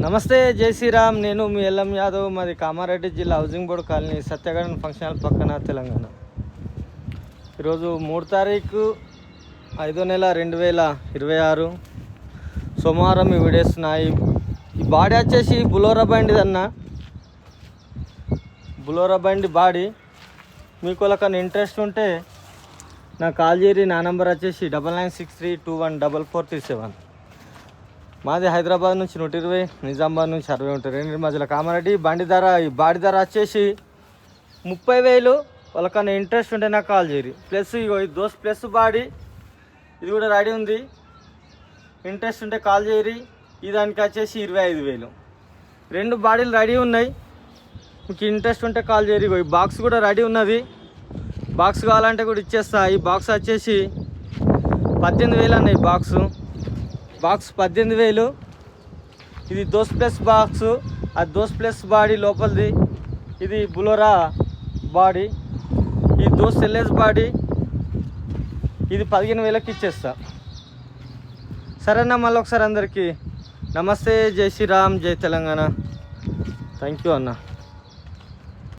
నమస్తే, జై శ్రీరామ్. నేను మీ ఎల్ఎం యాదవ్. మాది కామారెడ్డి జిల్లా హౌసింగ్ బోర్డు కాలనీ, సత్యగడన్ ఫంక్షన్ హాల్ పక్కన, తెలంగాణ. ఈరోజు 3 తారీఖు 5వ నెల 2026 సోమవారం. ఈ వీడియోస్ ఉన్నాయి. ఈ బాడీ వచ్చేసి బులోరా బండిది అన్న, బులోరా బండి బాడీ. మీకు వాళ్ళకన్నా ఇంట్రెస్ట్ ఉంటే నాకు కాల్ చేయరి. నా నెంబర్ వచ్చేసి 9963214437. మాది హైదరాబాద్ నుంచి 120, నిజామాబాద్ నుంచి 60 ఉంటుంది. రెండింటి మధ్యలో కామారెడ్డి. బండి ధర, ఈ బాడీ ధర వచ్చేసి 30,000. వాళ్ళకన్నా ఇంట్రెస్ట్ ఉంటే నాకు కాల్ చేయరు. ప్లస్ ఇగో ఈ దోస్త్ ప్లస్ బాడీ, ఇది కూడా రెడీ ఉంది. ఇంట్రెస్ట్ ఉంటే కాల్ చేయరి. ఈ దానికి వచ్చేసి 25,000. 2 బాడీలు రెడీ ఉన్నాయి. మీకు ఇంట్రెస్ట్ ఉంటే కాల్ చేయరు. ఇగో ఈ బాక్స్ కూడా రెడీ ఉన్నది. బాక్స్ కావాలంటే కూడా ఇచ్చేస్తా. ఈ బాక్స్ వచ్చేసి 18,000 అన్న. ఈ బాక్స్ 18,000. ఇది దోస్త్ ప్లస్ బాక్స్, అది దోస్త్ ప్లస్ బాడీ లోపలిది. ఇది బులోరా బాడీ, ఈ దోస్త్ ఎల్ఎస్ బాడీ. ఇది 15,000కి ఇచ్చేస్తా. సరేనా? మళ్ళీ ఒకసారి అందరికీ నమస్తే, జై శ్రీరామ్, జై తెలంగాణ. థ్యాంక్ యూ అన్న.